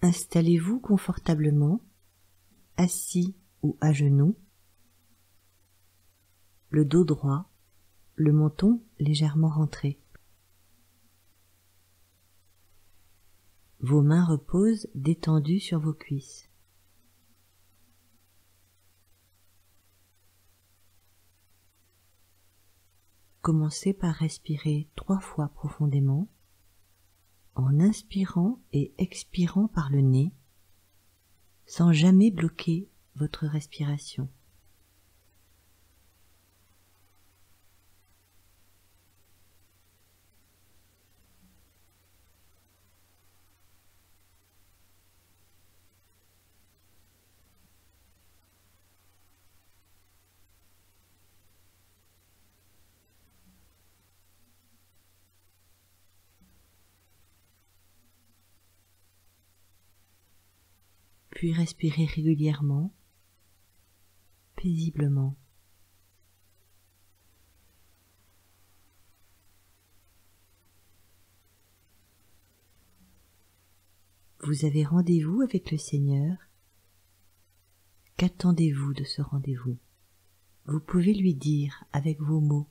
Installez-vous confortablement, assis ou à genoux, le dos droit, le menton légèrement rentré. Vos mains reposent détendues sur vos cuisses. Commencez par respirer 3 fois profondément, en inspirant et expirant par le nez, sans jamais bloquer votre respiration. Puis respirez régulièrement, paisiblement. Vous avez rendez-vous avec le Seigneur. Qu'attendez-vous de ce rendez-vous? Vous pouvez lui dire avec vos mots.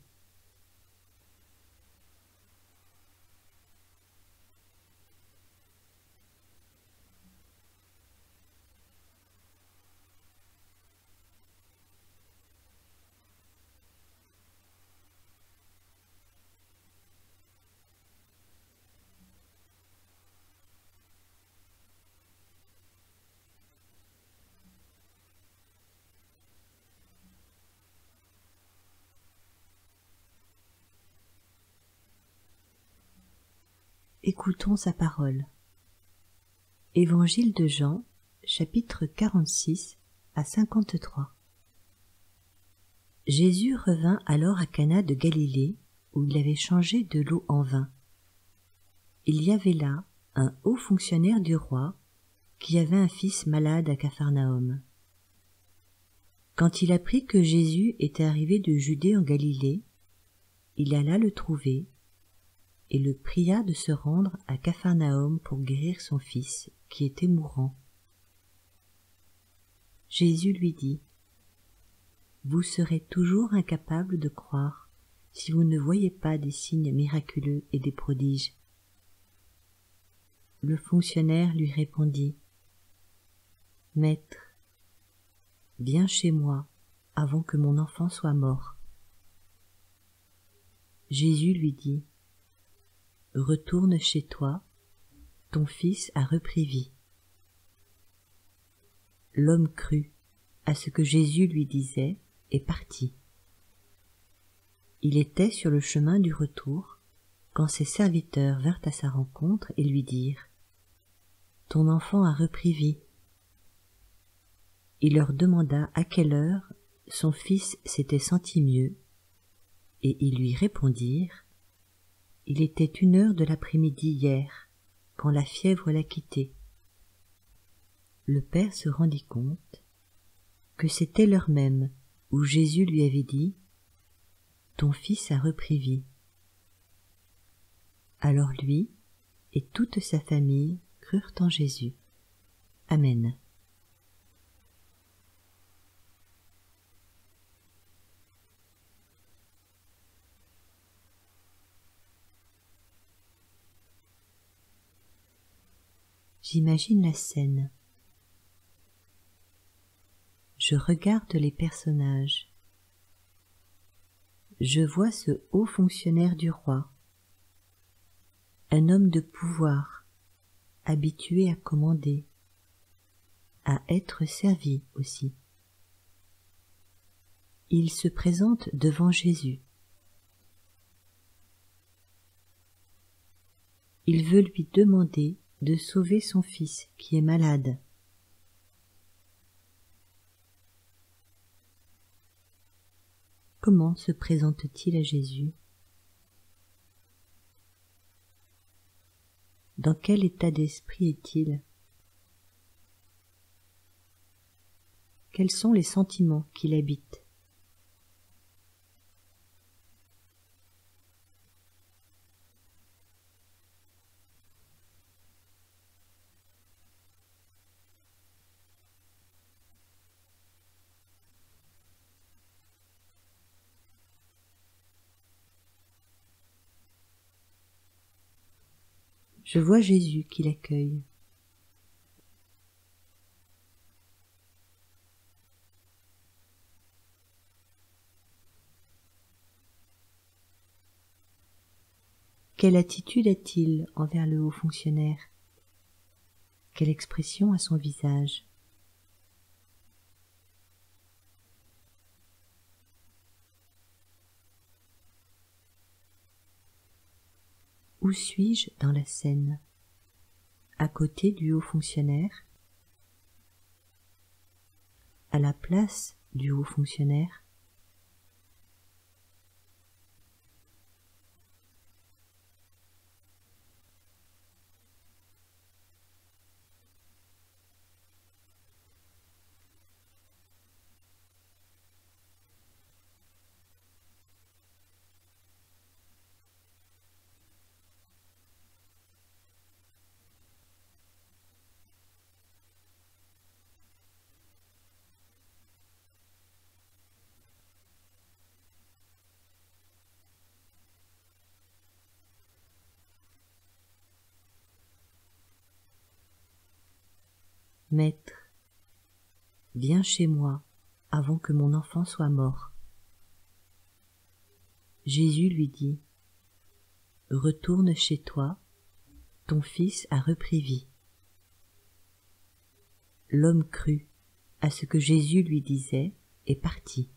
Écoutons sa parole. Évangile de Jean, chapitre 46 à 53. Jésus revint alors à Cana de Galilée, où il avait changé de l'eau en vin. Il y avait là un haut fonctionnaire du roi qui avait un fils malade à Capharnaüm. Quand il apprit que Jésus était arrivé de Judée en Galilée, il alla le trouver et le pria de se rendre à Capharnaüm pour guérir son fils, qui était mourant. Jésus lui dit : « Vous serez toujours incapable de croire si vous ne voyez pas des signes miraculeux et des prodiges. » Le fonctionnaire lui répondit : « Maître, viens chez moi avant que mon enfant soit mort. » Jésus lui dit : « Retourne chez toi, ton fils a repris vie. » L'homme crut à ce que Jésus lui disait et partit. Il était sur le chemin du retour quand ses serviteurs vinrent à sa rencontre et lui dirent : « Ton enfant a repris vie. » Il leur demanda à quelle heure son fils s'était senti mieux, et ils lui répondirent : « Il était 1h de l'après-midi hier, quand la fièvre l'a quitté. » Le père se rendit compte que c'était l'heure même où Jésus lui avait dit : « Ton fils a repris vie. » Alors lui et toute sa famille crurent en Jésus. Amen. J'imagine la scène. Je regarde les personnages. Je vois ce haut fonctionnaire du roi, un homme de pouvoir, habitué à commander, à être servi aussi. Il se présente devant Jésus. Il veut lui demander de sauver son fils qui est malade. Comment se présente-t-il à Jésus? Dans quel état d'esprit est-il? Quels sont les sentiments qui l'habitent? Je vois Jésus qui l'accueille. Quelle attitude a-t-il envers le haut fonctionnaire? Quelle expression a son visage? Où suis-je dans la scène? À côté du haut fonctionnaire? À la place du haut fonctionnaire? Maître, viens chez moi avant que mon enfant soit mort. Jésus lui dit, retourne chez toi, ton fils a repris vie. L'homme crut à ce que Jésus lui disait et partit.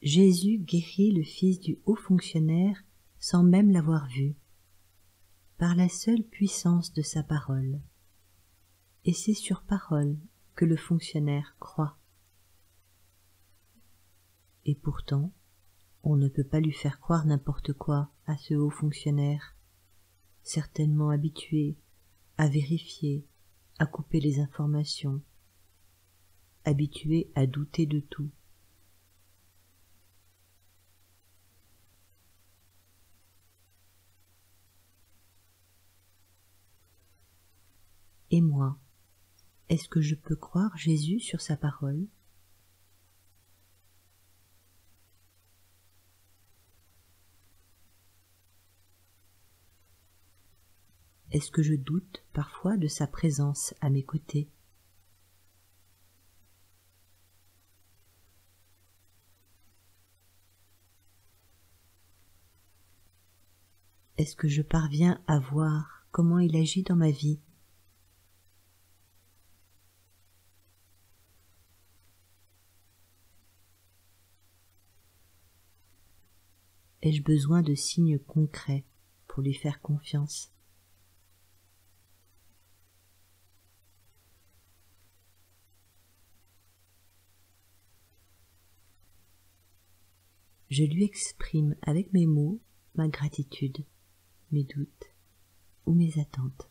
Jésus guérit le fils du haut fonctionnaire sans même l'avoir vu, par la seule puissance de sa parole. Et c'est sur parole que le fonctionnaire croit. Et pourtant, on ne peut pas lui faire croire n'importe quoi à ce haut fonctionnaire, certainement habitué à vérifier, à couper les informations, habitué à douter de tout. Et moi, est-ce que je peux croire Jésus sur sa parole? Est-ce que je doute parfois de sa présence à mes côtés? Est-ce que je parviens à voir comment il agit dans ma vie? Ai-je besoin de signes concrets pour lui faire confiance? Je lui exprime avec mes mots ma gratitude, mes doutes ou mes attentes.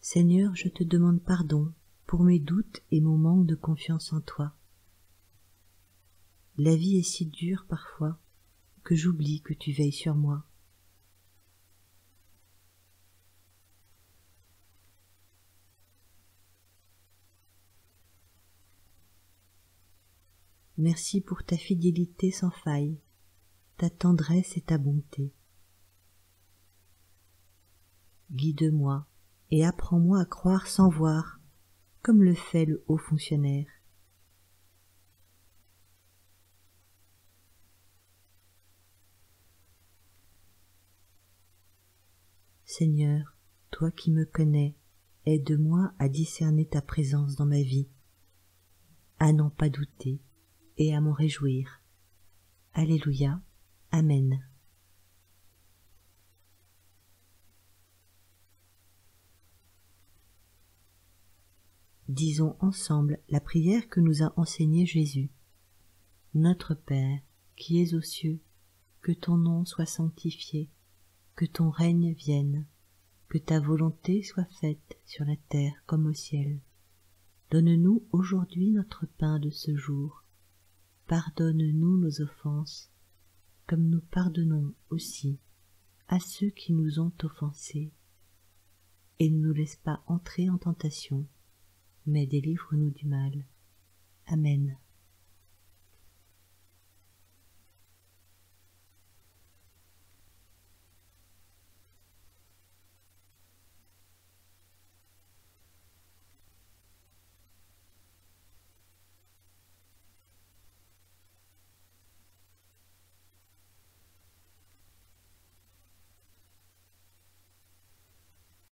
Seigneur, je te demande pardon pour mes doutes et mon manque de confiance en toi. La vie est si dure parfois que j'oublie que tu veilles sur moi. Merci pour ta fidélité sans faille, ta tendresse et ta bonté. Guide-moi et apprends-moi à croire sans voir, comme le fait le haut fonctionnaire. Seigneur, Toi qui me connais, aide-moi à discerner ta présence dans ma vie, à n'en pas douter et à m'en réjouir. Alléluia. Amen. Disons ensemble la prière que nous a enseignée Jésus. Notre Père, qui es aux cieux, que ton nom soit sanctifié, que ton règne vienne, que ta volonté soit faite sur la terre comme au ciel. Donne-nous aujourd'hui notre pain de ce jour. Pardonne-nous nos offenses, comme nous pardonnons aussi à ceux qui nous ont offensés. Et ne nous laisse pas entrer en tentation, mais délivre-nous du mal. Amen.